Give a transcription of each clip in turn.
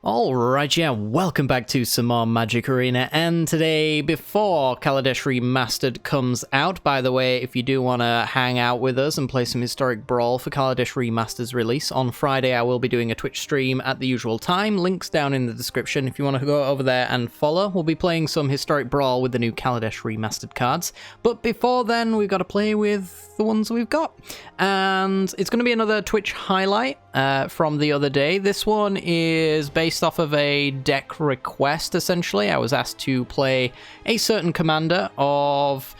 Alright, yeah, welcome back to some more Magic Arena, and today, before Kaladesh Remastered comes out, by the way, if you do want to hang out with us and play some historic Brawl for Kaladesh Remastered's release, on Friday I will be doing a Twitch stream at the usual time, links down in the description if you want to go over there and follow. We'll be playing some historic Brawl with the new Kaladesh Remastered cards, but before then we've got to play with the ones we've got, and it's going to be another Twitch highlight from the other day. This one is based off of a deck request, essentially. I was asked to play a certain commander of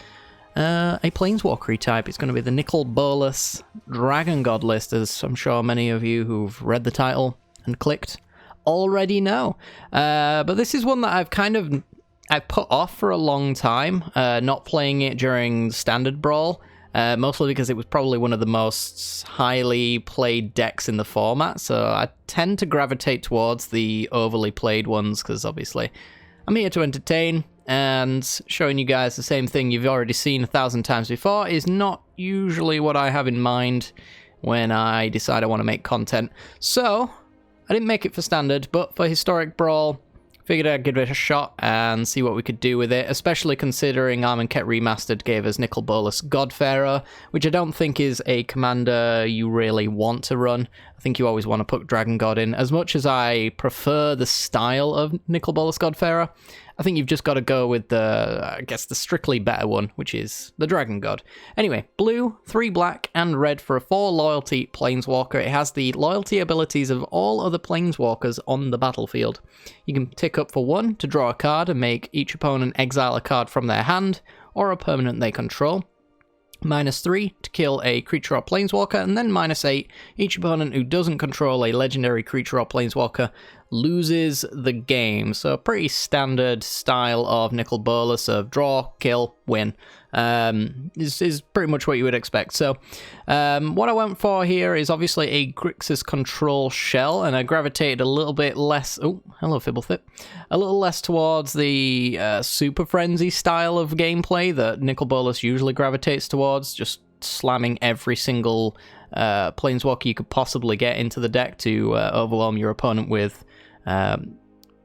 a Planeswalker type. It's going to be the Nicol Bolas Dragon God list, as I'm sure many of you who've read the title and clicked already know. But this is one that I've put off for a long time, not playing it during Standard Brawl. Mostly because it was probably one of the most highly played decks in the format, so I tend to gravitate towards the overly played ones, because obviously I'm here to entertain, and showing you guys the same thing you've already seen 1,000 times before is not usually what I have in mind when I decide I want to make content. So, I didn't make it for Standard, but for Historic Brawl, figured I'd give it a shot and see what we could do with it, especially considering Armenket Remastered gave us Nicol Bolas Godpharaoh, which I don't think is a commander you really want to run. I think you always want to put Dragon God in. As much as I prefer the style of Nicol Bolas Godpharaoh, I think you've just got to go with the strictly better one, which is the Dragon God. Anyway, blue, 3 black, and red for a 4 loyalty Planeswalker. It has the loyalty abilities of all other Planeswalkers on the battlefield. You can tick up for 1 to draw a card and make each opponent exile a card from their hand, or a permanent they control. -3 to kill a creature or Planeswalker, and then -8, each opponent who doesn't control a legendary creature or Planeswalker loses the game. So a pretty standard style of Nicol Bolas of draw, kill, win. Is pretty much what you would expect. So what I went for here is obviously a Grixis control shell, and I gravitated a little bit less, oh hello Fibblethip, a little less towards the Super Frenzy style of gameplay that Nicol Bolas usually gravitates towards, just slamming every single Planeswalker you could possibly get into the deck to overwhelm your opponent with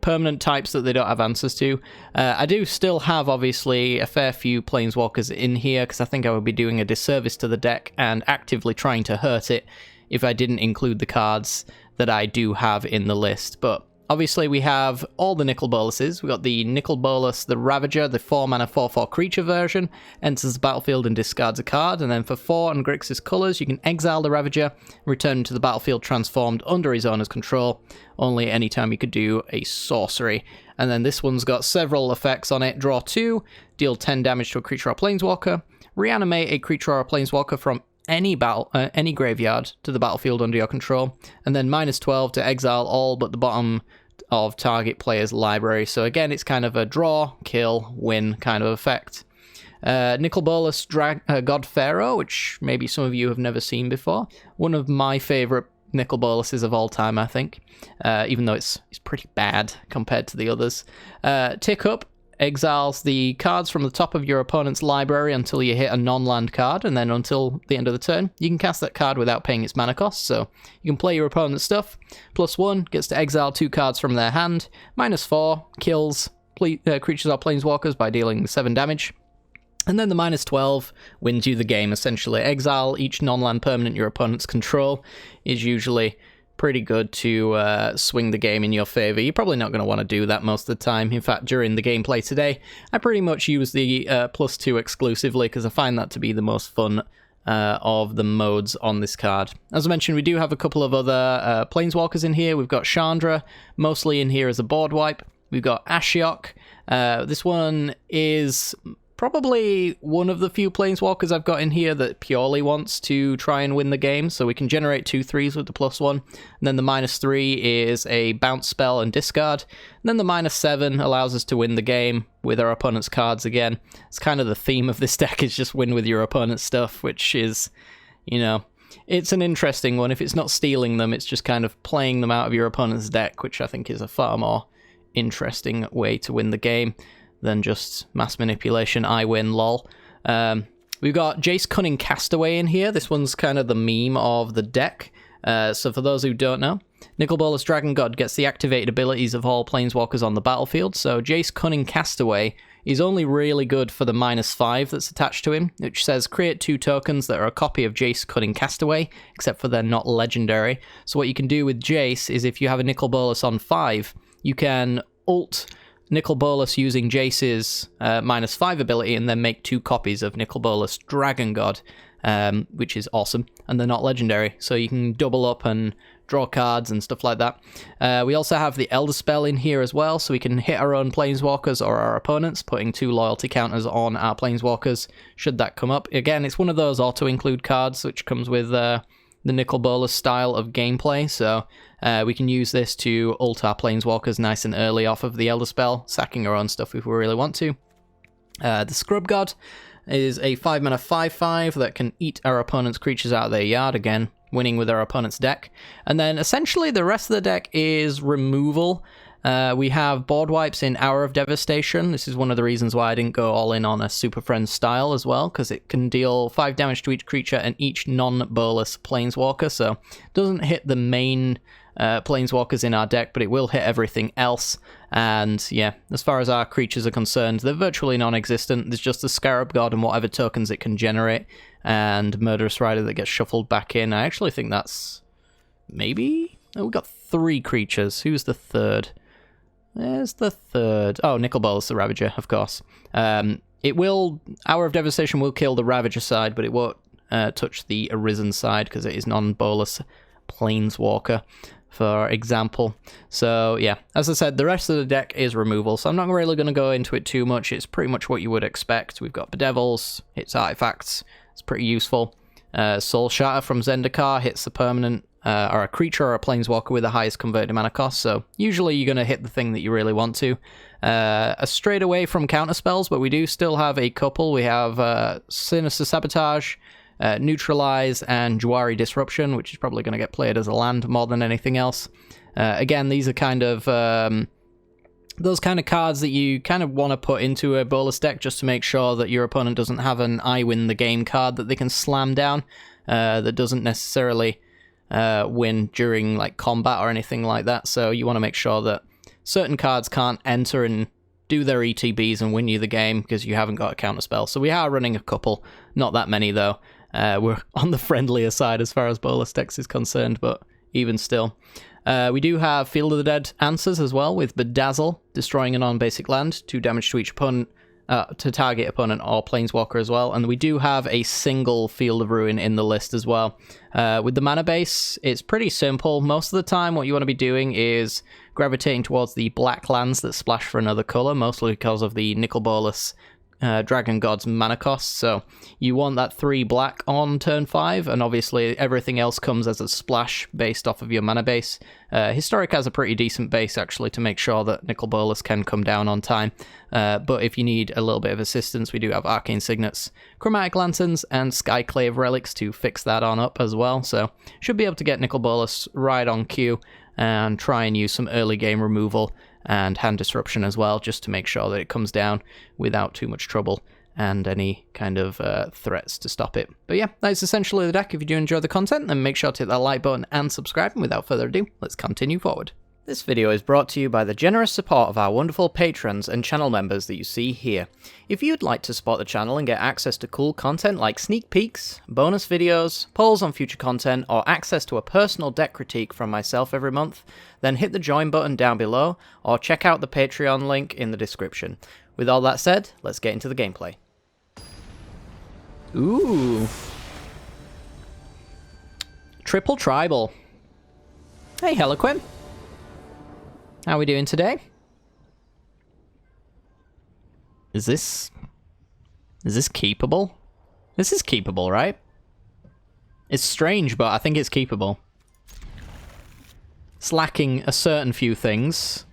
permanent types that they don't have answers to. I do still have, obviously, a fair few Planeswalkers in here, because I think I would be doing a disservice to the deck and actively trying to hurt it if I didn't include the cards that I do have in the list. But obviously we have all the Nicol Bolases. We've got the Nicol Bolas, the Ravager, the 4-mana 4/4 creature version, enters the battlefield and discards a card, and then for 4 and Grixis colors, you can exile the Ravager, return him to the battlefield transformed under his owner's control, only anytime you could do a sorcery. And then this one's got several effects on it. Draw 2, deal 10 damage to a creature or Planeswalker, reanimate a creature or a Planeswalker from any graveyard to the battlefield under your control, and then -12 to exile all but the bottom of target player's library. So again, it's kind of a draw, kill, win kind of effect. Nicol Bolas Godpharaoh, which maybe some of you have never seen before. One of my favourite Nicol Bolases of all time, I think, even though it's pretty bad compared to the others. Tick up exiles the cards from the top of your opponent's library until you hit a non-land card, and then until the end of the turn, you can cast that card without paying its mana cost. So you can play your opponent's stuff. +1 gets to exile 2 cards from their hand. -4 kills creatures or Planeswalkers by dealing 7 damage. And then the -12 wins you the game, essentially. Exile each non-land permanent your opponent's control is usually pretty good to swing the game in your favor. You're probably not going to want to do that most of the time. In fact, during the gameplay today, I pretty much use the +2 exclusively, because I find that to be the most fun of the modes on this card. As I mentioned, we do have a couple of other Planeswalkers in here. We've got Chandra, mostly in here as a board wipe. We've got Ashiok. This one is probably one of the few Planeswalkers I've got in here that purely wants to try and win the game, so we can generate 2 3s with the +1, and then the -3 is a bounce spell and discard, and then the -7 allows us to win the game with our opponent's cards again. It's kind of the theme of this deck, is just win with your opponent's stuff, which is, you know, it's an interesting one. If it's not stealing them, it's just kind of playing them out of your opponent's deck, which I think is a far more interesting way to win the game than just mass manipulation, I win, lol. We've got Jace Cunning Castaway in here. This one's kind of the meme of the deck. So for those who don't know, Nicol Bolas Dragon God gets the activated abilities of all planeswalkers on the battlefield, so Jace Cunning Castaway is only really good for the -5 that's attached to him, which says create 2 tokens that are a copy of Jace Cunning Castaway, except for they're not legendary. So what you can do with Jace is if you have a Nicol Bolas on 5, you can ult Nicol Bolas using Jace's -5 ability and then make 2 copies of Nicol Bolas Dragon God, which is awesome, and they're not legendary, so you can double up and draw cards and stuff like that. We also have the Elder Spell in here as well, so we can hit our own planeswalkers or our opponents, putting 2 loyalty counters on our planeswalkers, should that come up. Again, it's one of those auto-include cards, which comes with the Nicol Bolas style of gameplay, so we can use this to ult our planeswalkers nice and early off of the Elder Spell, sacking our own stuff if we really want to. The Scrub God is a 5-mana 5/5 that can eat our opponent's creatures out of their yard, again, winning with our opponent's deck. And then essentially the rest of the deck is removal. We have board wipes in Hour of Devastation. This is one of the reasons why I didn't go all in on a Super Friends style as well, because it can deal 5 damage to each creature and each non-Bolas planeswalker, so it doesn't hit the main planeswalkers in our deck, but it will hit everything else. And yeah, as far as our creatures are concerned, they're virtually non-existent. There's just the Scarab God and whatever tokens it can generate, and Murderous Rider that gets shuffled back in. I actually think that's maybe... Oh, we've got 3 creatures. Who's the third? There's the third. Oh, Nicol Bolas the Ravager, of course. It will... Hour of Devastation will kill the Ravager side, but it won't touch the Arisen side because it is non-Bolas planeswalker, for example. So yeah, as I said, the rest of the deck is removal, so I'm not really going to go into it too much. It's pretty much what you would expect. We've got Bedevils, hits artifacts, it's pretty useful. Soul Shatter from Zendikar hits the permanent or a creature or a planeswalker with the highest converted mana cost, so usually you're going to hit the thing that you really want to. Strayed away from counterspells, but we do still have a couple. We have Sinister Sabotage, Neutralize, and Jwari Disruption, which is probably going to get played as a land more than anything else. Again, these are kind of those kind of cards that you kind of want to put into a Bolas deck just to make sure that your opponent doesn't have an I win the game card that they can slam down, that doesn't necessarily win during like combat or anything like that. So you want to make sure that certain cards can't enter and do their ETBs and win you the game because you haven't got a counterspell. So we are running a couple, not that many though. We're on the friendlier side as far as Bolas decks is concerned, but even still. We do have Field of the Dead answers as well, with Bedazzle, destroying a non-basic land, 2 damage to each opponent, to target opponent or planeswalker as well. And we do have a single Field of Ruin in the list as well. With the mana base, it's pretty simple. Most of the time what you want to be doing is gravitating towards the black lands that splash for another color, mostly because of the Nicol Bolas Dragon God's mana cost. So you want that 3 black on turn 5, and obviously everything else comes as a splash based off of your mana base. Historic has a pretty decent base actually to make sure that Nicol Bolas can come down on time, but if you need a little bit of assistance, we do have Arcane Signets, Chromatic Lanterns, and Skyclave Relics to fix that on up as well. So should be able to get Nicol Bolas right on cue and try and use some early game removal and hand disruption as well, just to make sure that it comes down without too much trouble and any kind of threats to stop it. But yeah, that is essentially the deck. If you do enjoy the content, then make sure to hit that like button and subscribe, and without further ado, let's continue forward. This video is brought to you by the generous support of our wonderful patrons and channel members that you see here. If you'd like to support the channel and get access to cool content like sneak peeks, bonus videos, polls on future content, or access to a personal deck critique from myself every month, then hit the join button down below, or check out the Patreon link in the description. With all that said, let's get into the gameplay. Ooh. Triple Tribal. Hey, Heliquin. How are we doing today? Is this keepable? This is keepable, right? It's strange, but I think it's keepable. It's lacking a certain few things,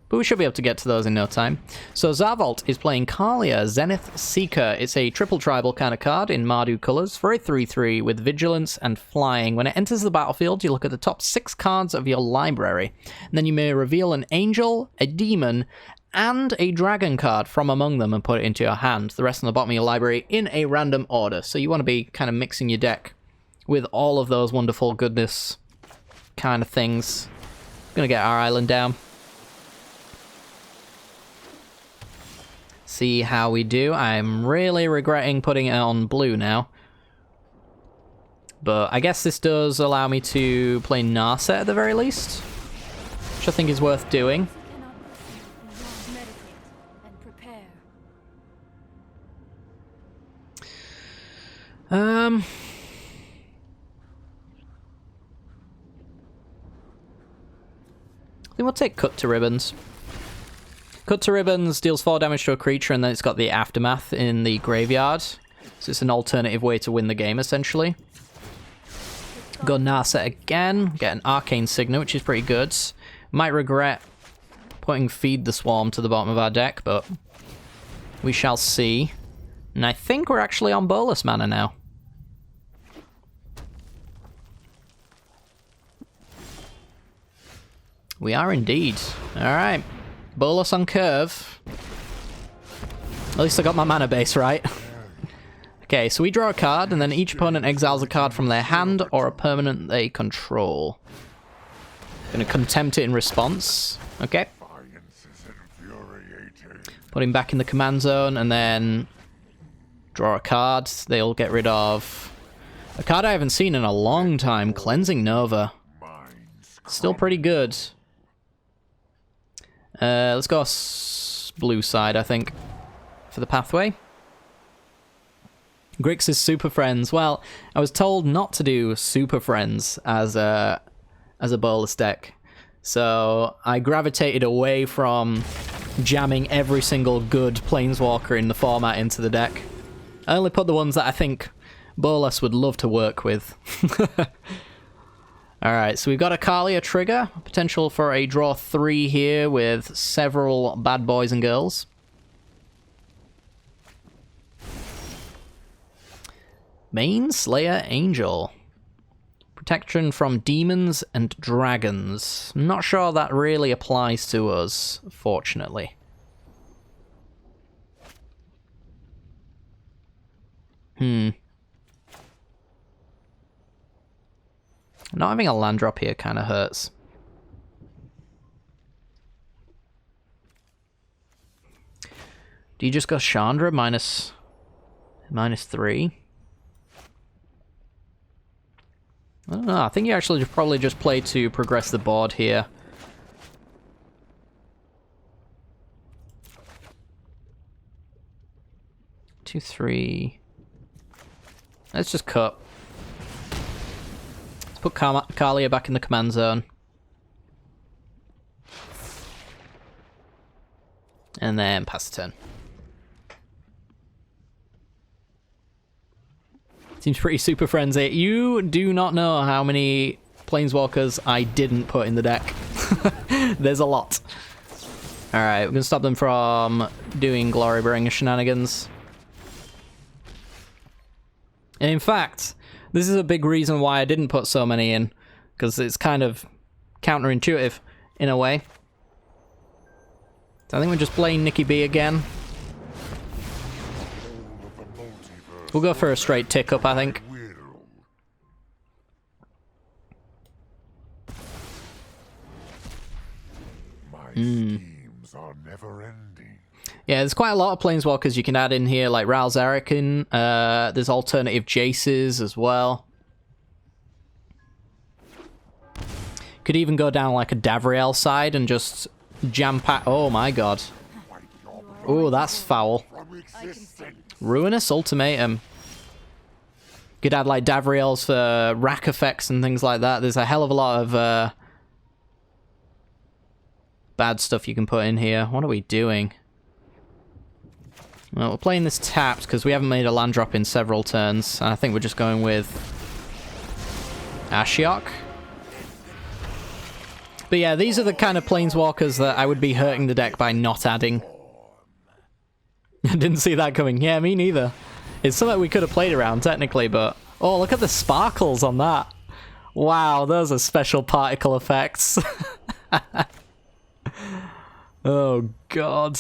but we should be able to get to those in no time. So Zarvolt is playing Kalia, Zenith Seeker. It's a triple tribal kind of card in Mardu colors for a 3/3 with Vigilance and Flying. When it enters the battlefield, you look at the top 6 cards of your library, and then you may reveal an angel, a demon, and a dragon card from among them and put it into your hand. The rest on the bottom of your library in a random order. So you want to be kind of mixing your deck with all of those wonderful goodness kind of things. Gonna get our island down. See how we do. I'm really regretting putting it on blue now. But I guess this does allow me to play Narset at the very least, which I think is worth doing. I think we'll take Cut to Ribbons. Cut to Ribbons deals 4 damage to a creature, and then it's got the Aftermath in the graveyard. So it's an alternative way to win the game, essentially. Go Narset again, get an Arcane Signet, which is pretty good. Might regret putting Feed the Swarm to the bottom of our deck, but we shall see. And I think we're actually on Bolas mana now. We are indeed. Alright. Bolas on curve. At least I got my mana base right. Okay, so we draw a card, and then each opponent exiles a card from their hand or a permanent they control. Gonna contempt it in response. Okay. Put him back in the command zone, and then draw a card. They'll get rid of a card I haven't seen in a long time, Cleansing Nova. Still pretty good. Let's go blue side, I think, for the pathway. Grix's Super Friends. Well, I was told not to do Super Friends as a Bolas deck, so I gravitated away from jamming every single good Planeswalker in the format into the deck. I only put the ones that I think Bolas would love to work with. Alright, so we've got a Kalia trigger, potential for a draw 3 here with several bad boys and girls. Main Slayer Angel. Protection from demons and dragons. Not sure that really applies to us, fortunately. Not having a land drop here kind of hurts. Do you just go Chandra minus 3? I don't know. I think you actually probably just play to progress the board here. Two, 3. Let's just cut. Let's put Kalia back in the command zone. And then pass the turn. Seems pretty Super Frenzy. You do not know how many Planeswalkers I didn't put in the deck. There's a lot. Alright, we're going to stop them from doing Glorybringer shenanigans. And in fact, this is a big reason why I didn't put so many in, because it's kind of counterintuitive in a way. So I think we're just playing Nikki B again. We'll go for a straight tick up, I think. Schemes are never ending. Yeah, there's quite a lot of Planeswalkers you can add in here, like Ral's Arakin. There's alternative Jaces as well. Could even go down like a Davriel side and just jam pack. Oh my god. Oh, that's foul. Ruinous Ultimatum. Could add like Davriels for rack effects and things like that. There's a hell of a lot of bad stuff you can put in here. What are we doing? Well, we're playing this tapped because we haven't made a land drop in several turns. And I think we're just going with Ashiok. But yeah, these are the kind of Planeswalkers that I would be hurting the deck by not adding. I didn't see that coming. Yeah, me neither. It's something we could have played around, technically, but... Oh, look at the sparkles on that. Wow, those are special particle effects. Oh, God.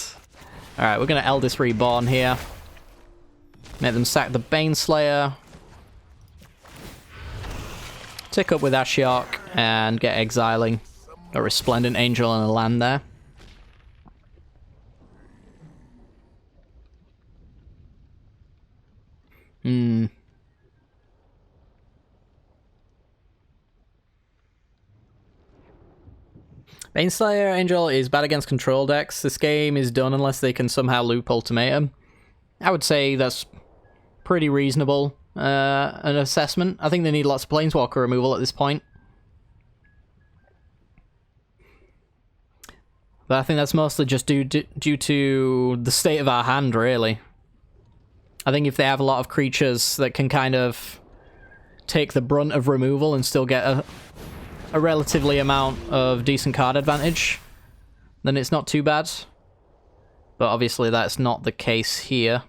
Alright, we're going to Eldest Reborn here. Make them sack the Baneslayer. Tick up with Ashiok. and get Exiling a Resplendent Angel and a land there. Baneslayer Angel is bad against control decks. This game is done unless they can somehow loop Ultimatum. I would say that's pretty reasonable an assessment. I think they need lots of Planeswalker removal at this point. But I think that's mostly just due to the state of our hand, really. I think if they have a lot of creatures that can kind of take the brunt of removal and still get a relatively amount of decent card advantage, then it's not too bad. But obviously that's not the case here.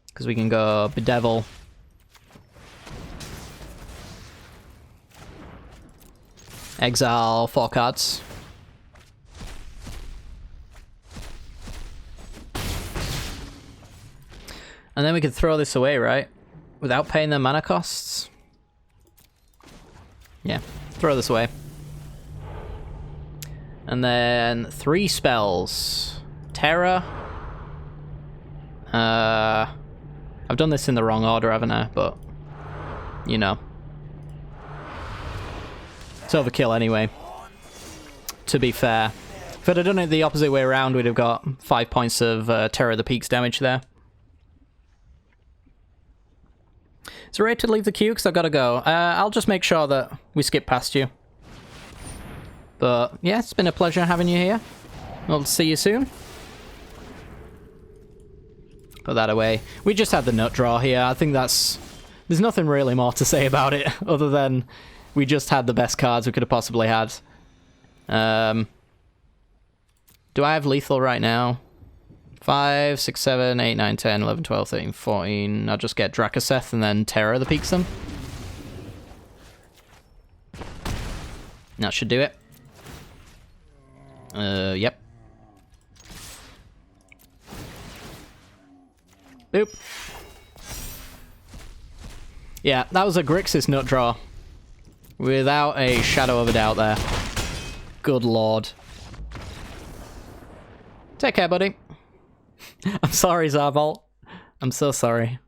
Because we can go Bedevil. Exile 4 cards. And then we could throw this away, right? Without paying their mana costs. Yeah, throw this away. And then 3 spells. Terror. I've done this in the wrong order, haven't I? But, you know. It's overkill anyway. To be fair. If I'd have done it the opposite way around, we'd have got 5 points of Terror of the Peaks damage there. Is it ready to leave the queue? Because I've got to go. I'll just make sure that we skip past you. But, yeah, it's been a pleasure having you here. We'll see you soon. Put that away. We just had the nut draw here. I think that's... There's nothing really more to say about it, other than we just had the best cards we could have possibly had. Do I have lethal right now? 5, 6, 7, 8, 9, 10, 11, 12, 13, 14. I'll just get Drakaseth and then Terror the Peaks them. That should do it. Yep. Boop. Yeah, that was a Grixis nut draw. Without a shadow of a doubt there. Good lord. Take care, buddy. I'm sorry, Zarbolt. I'm so sorry.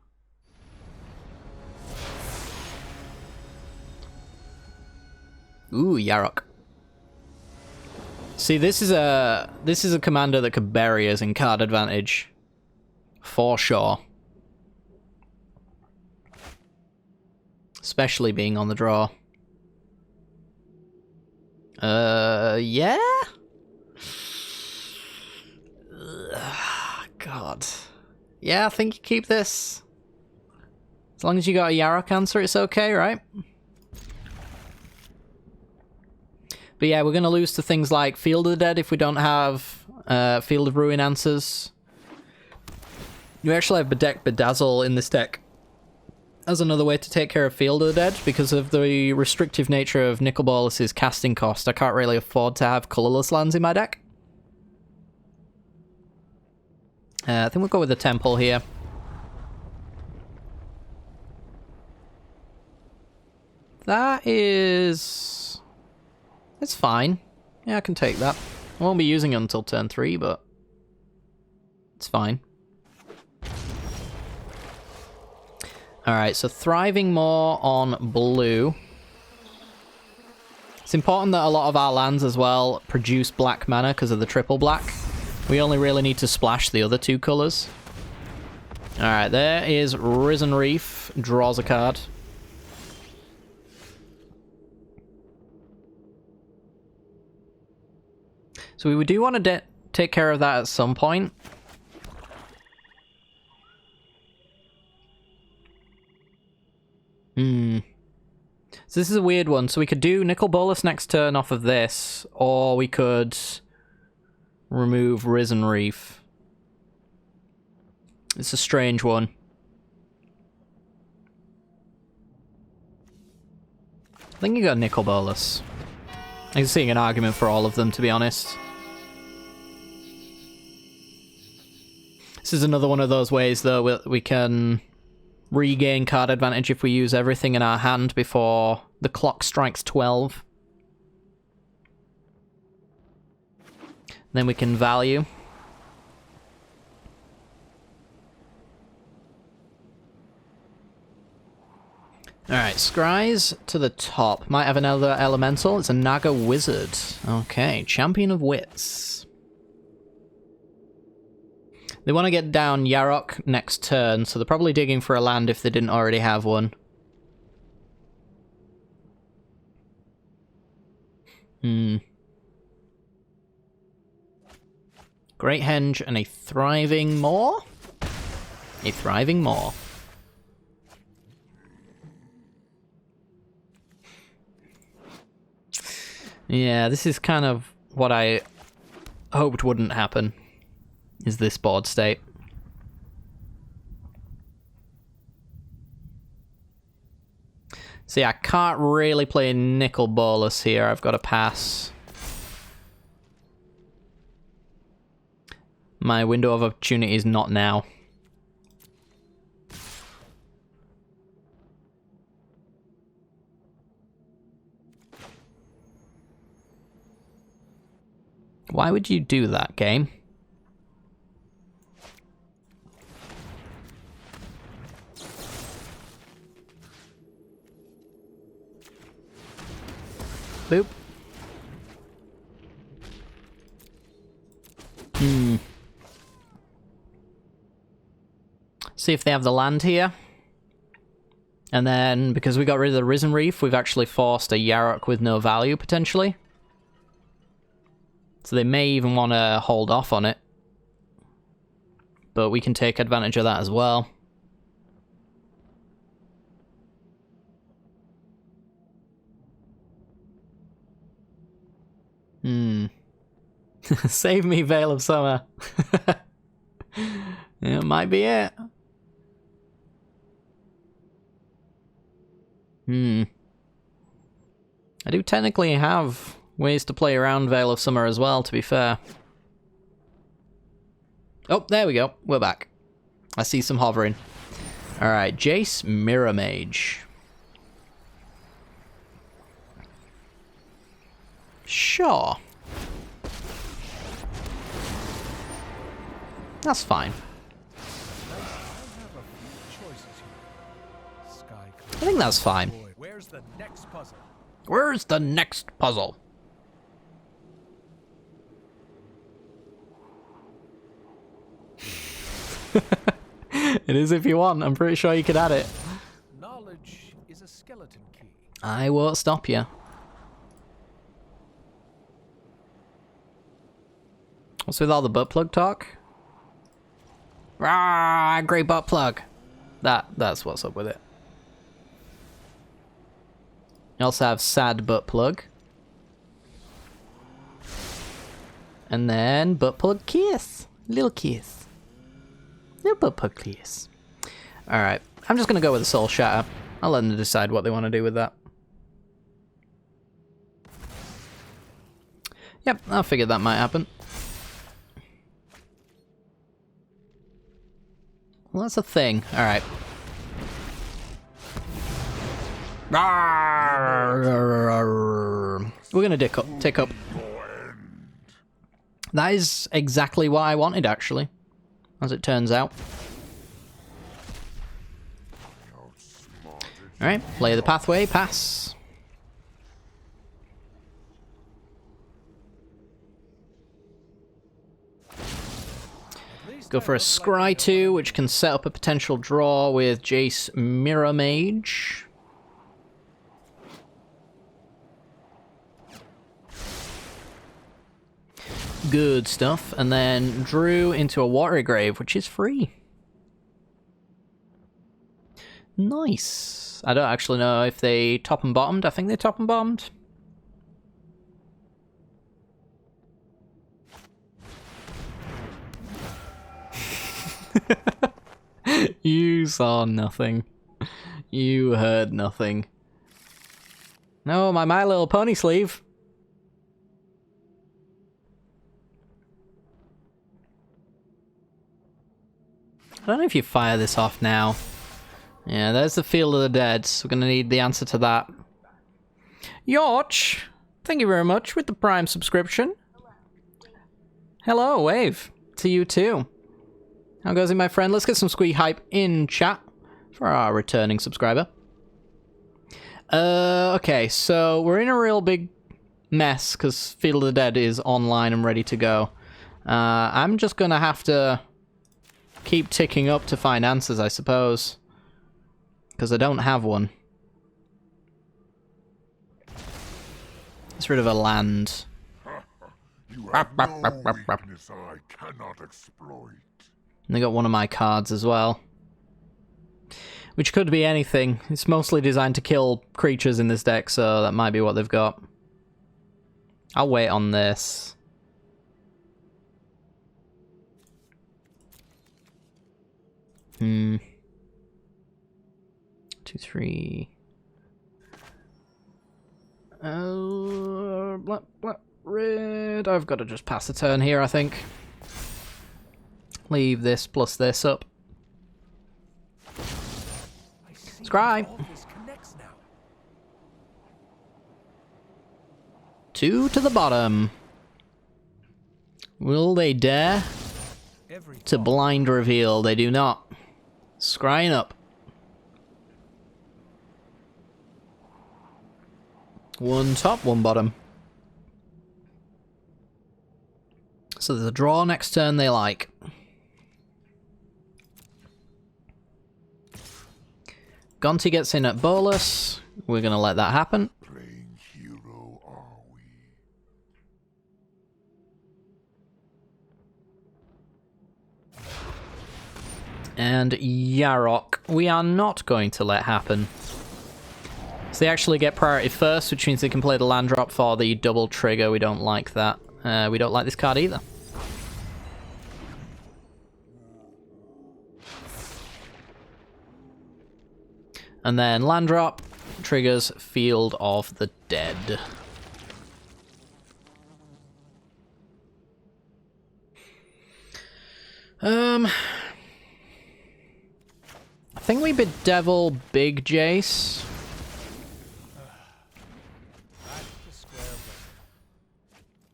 Ooh, Yarok. See, this is a commander that could bury us in card advantage. For sure. Especially being on the draw. Yeah? God. Yeah, I think you keep this. As long as you got a Yarok answer, it's okay, right? But yeah, we're going to lose to things like Field of the Dead if we don't have Field of Ruin answers. You actually have Bedazzle in this deck as another way to take care of Field of the Dead because of the restrictive nature of Nicol Bolas' casting cost. I can't really afford to have colorless lands in my deck. I think we'll go with the Temple here. That is... It's fine. Yeah, I can take that. I won't be using it until turn 3, but... It's fine. Alright, so thriving more on blue. It's important that a lot of our lands as well produce black mana because of the triple black. We only really need to splash the other 2 colours. Alright, there is Risen Reef. Draws a card. So we do want to take care of that at some point. So this is a weird one. So we could do Nicol Bolas next turn off of this, or we could remove Risen Reef. It's a strange one. I think you got Nicol Bolas. I'm seeing an argument for all of them, to be honest. This is another one of those ways, though, we can regain card advantage if we use everything in our hand before the clock strikes 12. Then we can value. Alright, scries to the top. Might have another elemental. It's a Naga Wizard. Okay, Champion of Wits. They want to get down Yarok next turn, so they're probably digging for a land if they didn't already have one. Great Henge and a Thriving Maw? A Thriving Maw. Yeah, this is kind of what I hoped wouldn't happen, is this board state. See, I can't really play Nicol Bolas here. I've got to pass. My window of opportunity is not now. Why would you do that, game? Boop. See if they have the land here. And then, because we got rid of the Risen Reef, we've actually forced a Yarok with no value, potentially. So they may even want to hold off on it. But we can take advantage of that as well. Save me, Veil of Summer. It might be it. I do technically have ways to play around Veil of Summer as well, to be fair. Oh, there we go. We're back. I see some hovering. Alright, Jace, Mirror Mage. Sure. That's fine. I think that's fine. Where's the next puzzle? Where's the next puzzle? It is if you want. I'm pretty sure you could add it. Knowledge is a skeleton key. I won't stop you. What's with all the butt plug talk? Rah, great butt plug. That's what's up with it. You also have sad butt plug. And then butt plug kiss. Little kiss. Little butt plug kiss. Alright, I'm just gonna go with the Soul Shatter. I'll let them decide what they want to do with that. Yep, I figured that might happen. Well, that's a thing. Alright. We're gonna tick up. That is exactly what I wanted, actually, as it turns out. Alright, play the pathway, pass. Go for a Scry 2, which can set up a potential draw with Jace Mirror Mage. Good stuff. And then drew into a Watery Grave, which is free. Nice. I don't actually know if they top and bottomed. I think they top and bottomed. You saw nothing. You heard nothing. No, My Little Pony sleeve. I don't know if you fire this off now. Yeah, there's the Field of the Dead. So we're going to need the answer to that. Yorch, thank you very much with the Prime subscription. Hello, Wave. To you too. How goes it, my friend? Let's get some squee hype in chat for our returning subscriber. Okay, so we're in a real big mess because Field of the Dead is online and ready to go. I'm just gonna have to keep ticking up to find answers, I suppose, because I don't have one. Let's rid of a land. You have no weakness I cannot exploit. And they got one of my cards as well. Which could be anything. It's mostly designed to kill creatures in this deck, so that might be what they've got. I'll wait on this. Hmm. 2, 3. Black, red. I've got to just pass a turn here, I think. Leave this plus this up. Scry. 2 to the bottom. Will they dare to blind reveal? They do not. Scrying up. 1 top, 1 bottom. So there's a draw next turn they like. Gonti gets in at Bolas. We're going to let that happen. Playing hero are we? And Yarok, we are not going to let happen. So they actually get priority first, which means they can play the land drop for the double trigger. We don't like that. We don't like this card either. And then land drop triggers Field of the Dead. I think we bedevil Big Jace.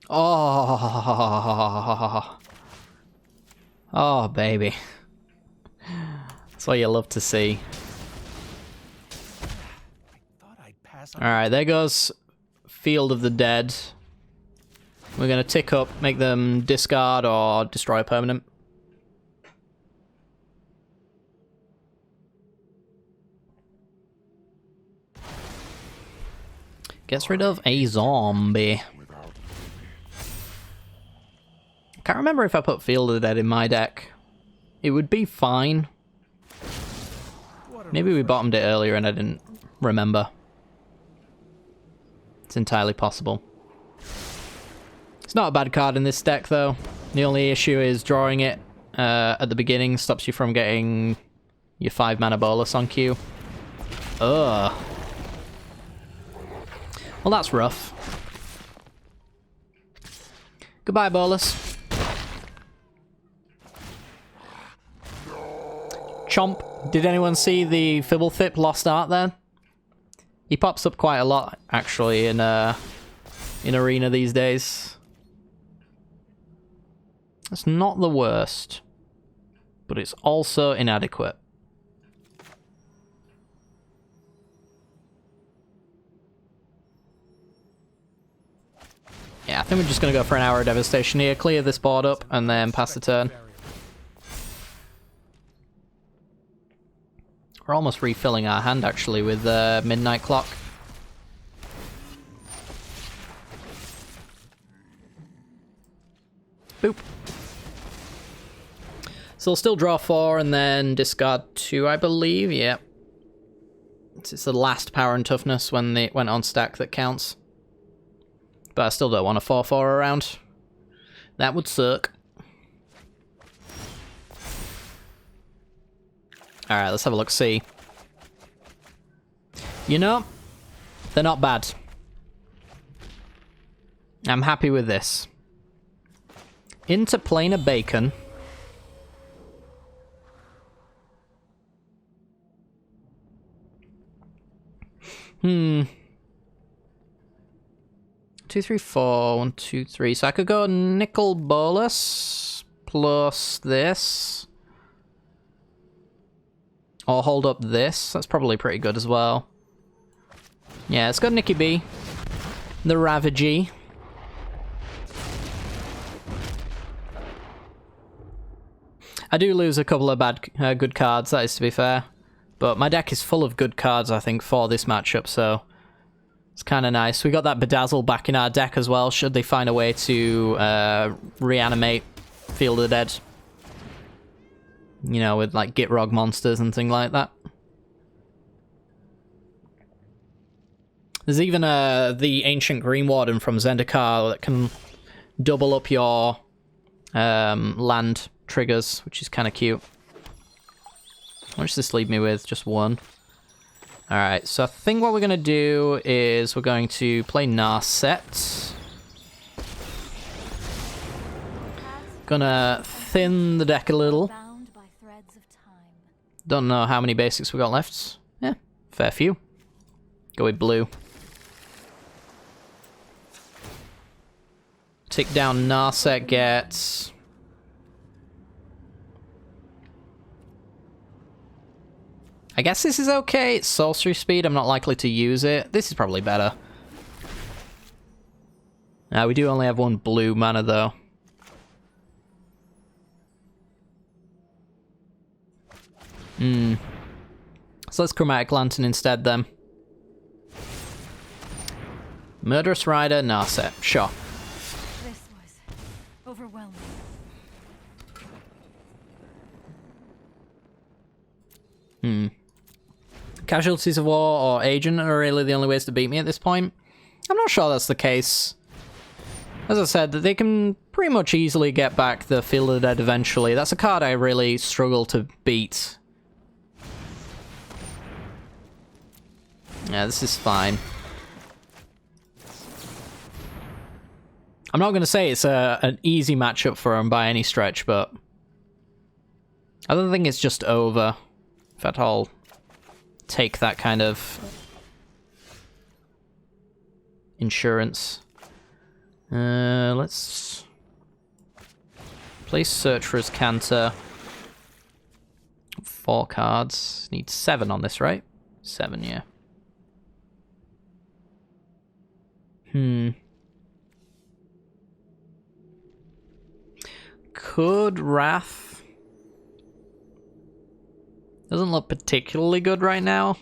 Oh, oh, baby. That's what you love to see. Alright, there goes Field of the Dead. We're going to tick up, make them discard or destroy a permanent. Gets rid of a zombie. Can't remember if I put Field of the Dead in my deck. It would be fine. Maybe we bottomed it earlier and I didn't remember. It's entirely possible. It's not a bad card in this deck, though. The only issue is drawing it at the beginning stops you from getting your 5 mana Bolas on cue. Ugh. Well, that's rough. Goodbye, Bolas. Chomp. Did anyone see the Fibblethip lost art there? He pops up quite a lot, actually, in Arena these days. It's not the worst, but it's also inadequate. Yeah, I think we're just going to go for an hour of Devastation here, clear this board up, and then pass the turn. We're almost refilling our hand, actually, with Midnight Clock. Boop. So we'll still draw 4 and then discard 2, I believe. Yeah. It's the last power and toughness when they went on stack that counts. But I still don't want a 4/4 around. That would suck. Alright, let's have a look, see. You know, they're not bad. I'm happy with this. Into Planar Bacon. 2, 3, 4. 1, 2, 3. So I could go Nicol Bolas plus this. Or hold up this. That's probably pretty good as well. Yeah, let's go Nicky B. The Ravagey. I do lose a couple of good cards, that is to be fair. But my deck is full of good cards, I think, for this matchup, so it's kind of nice. We got that Bedazzle back in our deck as well, should they find a way to reanimate Field of the Dead. You know, with like Gitrog monsters and things like that. There's even the Ancient Green Warden from Zendikar that can double up your land triggers, which is kind of cute. What does this leave me with? Just one. Alright, so I think what we're going to do is we're going to play Narset. Gonna thin the deck a little. Don't know how many basics we got left. Yeah, fair few. Go with blue. Tick down Narset gets... I guess this is okay. It's sorcery speed. I'm not likely to use it. This is probably better. We do only have one blue mana, though. So let's Chromatic Lantern instead, then. Murderous Rider, Narset. Sure. This was overwhelming. Casualties of War or Agent are really the only ways to beat me at this point. I'm not sure that's the case. As I said, they can pretty much easily get back the Field of the Dead eventually. That's a card I really struggle to beat. Yeah, this is fine. I'm not going to say it's an easy matchup for him by any stretch, but I don't think it's just over. In fact, I'll take that kind of insurance. Let's play Searcher's Canter. 4 cards. Need 7 on this, right? 7, yeah. Could Wrath... Doesn't look particularly good right now.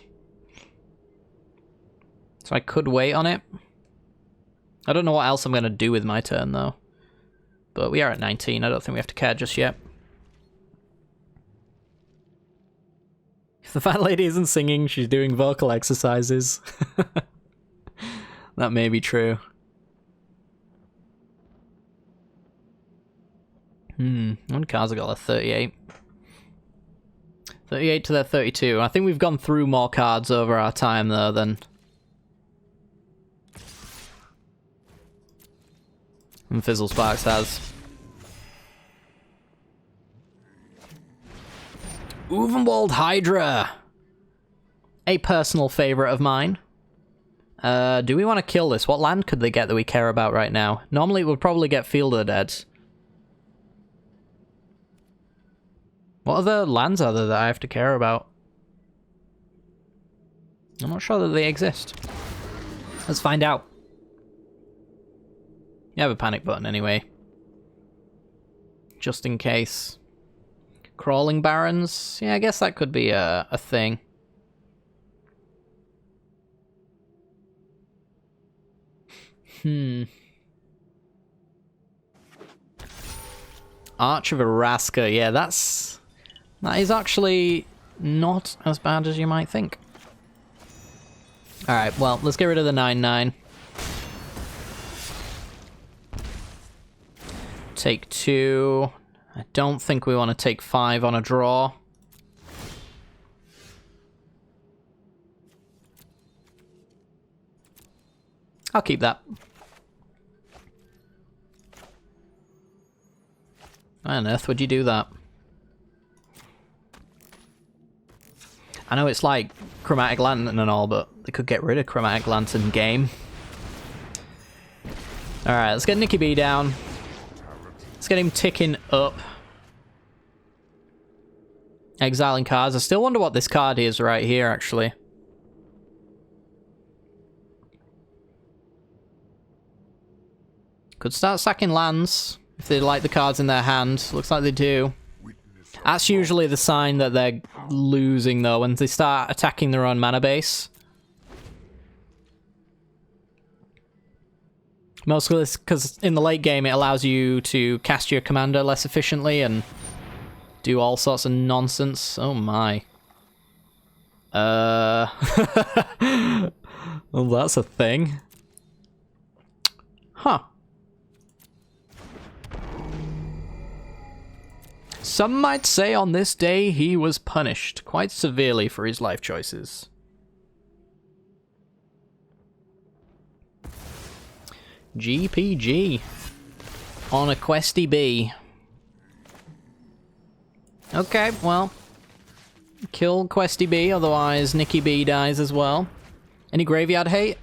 So I could wait on it. I don't know what else I'm going to do with my turn, though. But we are at 19. I don't think we have to care just yet. If the fat lady isn't singing, she's doing vocal exercises. That may be true. One cards have got a 38. 38 to their 32. I think we've gone through more cards over our time, though, than Fizzle Sparks has. Uvenwald Hydra! A personal favourite of mine. Do we want to kill this? What land could they get that we care about right now? Normally it would probably get Field of the Dead. What other lands are there that I have to care about? I'm not sure that they exist. Let's find out. You have a panic button anyway. Just in case. Crawling Barrens? Yeah, I guess that could be a thing. Arch of Araska. Yeah, that is actually not as bad as you might think. Alright, well, let's get rid of the 9/9. Take 2. I don't think we want to take 5 on a draw. I'll keep that. Why on earth would you do that? I know it's like Chromatic Lantern and all, but they could get rid of Chromatic Lantern game. Alright, let's get Nicky B down. Let's get him ticking up. Exiling cards. I still wonder what this card is right here, actually. Could start sacking lands if they like the cards in their hand. Looks like they do. That's usually the sign that they're losing, though, when they start attacking their own mana base. Mostly because in the late game it allows you to cast your commander less efficiently and do all sorts of nonsense. Oh my. Well, that's a thing. Huh. Some might say on this day he was punished quite severely for his life choices. GPG. On a questy B. Okay, well. Kill questy B, otherwise Nicky B dies as well. Any graveyard hate?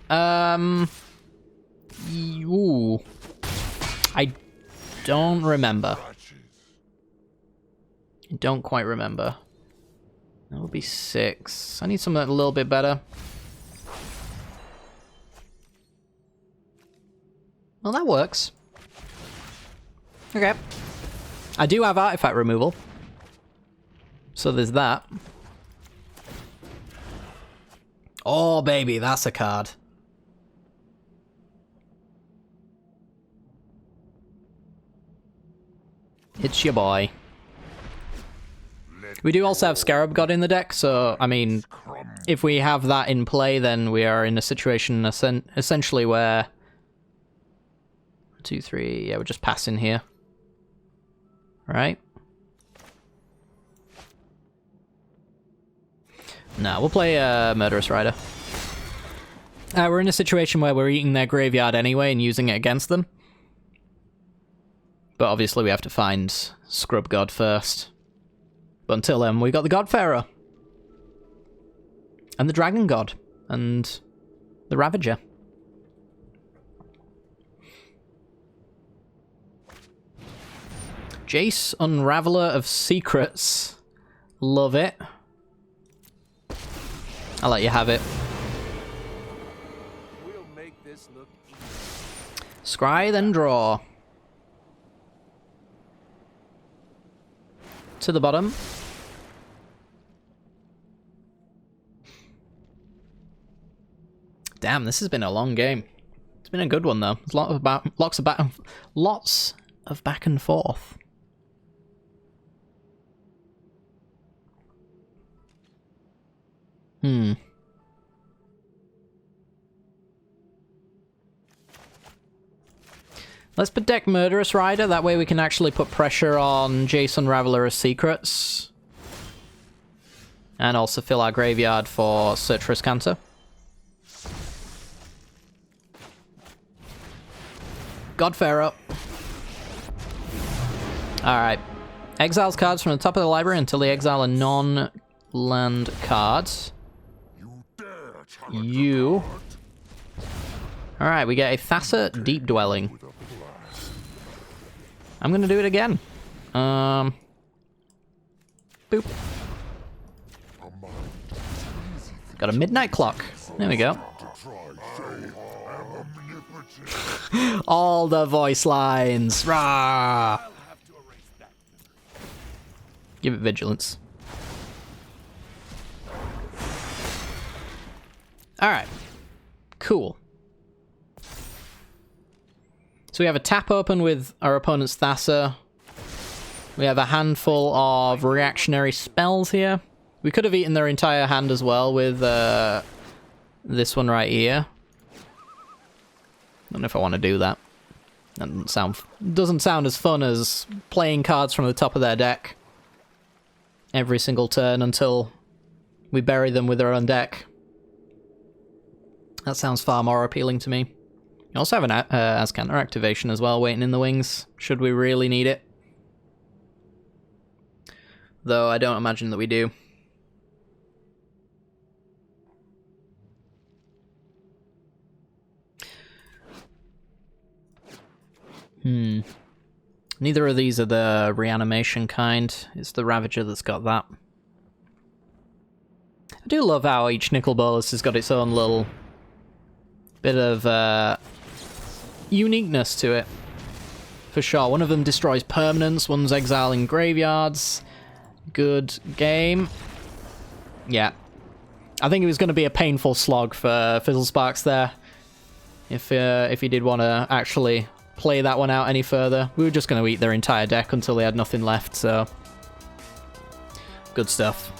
Ooh. I don't remember. I don't quite remember. That would be 6. I need something a little bit better. Well, that works. Okay. I do have artifact removal. So there's that. Oh, baby, that's a card. It's your boy. We do also have Scarab God in the deck, so, I mean, if we have that in play, then we are in a situation essentially where... 2, 3, yeah, we're just passing here. Right? No, we'll play Murderous Rider. We're in a situation where we're eating their graveyard anyway and using it against them. But obviously we have to find Scrub God first. But until then, we got the Godfarer. And the Dragon God. And the Ravager. Jace, Unraveler of Secrets. Love it. I'll let you have it. We'll make this look easy. Scry, then draw. To the bottom. Damn, this has been a long game. It's been a good one though. There's lots of back and forth. Let's protect Murderous Rider, that way we can actually put pressure on Jace Unraveler of Secrets. And also fill our graveyard for Search for Ascanter. Godfair up. Alright. Exiles cards from the top of the library until they exile a non-land card. You. Alright, we get a Thassa Deep Dwelling. I'm gonna do it again. Boop. Got a midnight clock. There we go. All the voice lines. Rah! Give it vigilance. Alright. Cool. So we have a tap open with our opponent's Thassa. We have a handful of reactionary spells here. We could have eaten their entire hand as well with this one right here. I don't know if I want to do that. That doesn't sound as fun as playing cards from the top of their deck every single turn until we bury them with their own deck. That sounds far more appealing to me. You also have an Ascanter activation as well, waiting in the wings, should we really need it. Though I don't imagine that we do. Neither of these are the reanimation kind. It's the Ravager that's got that. I do love how each Nicol Bolas has got its own little bit of uniqueness to it. For sure. One of them destroys permanents, one's exiling graveyards. Good game. Yeah. I think it was going to be a painful slog for Fizzlesparks there. If he did want to actually play that one out any further. We were just going to eat their entire deck until they had nothing left, so... Good stuff.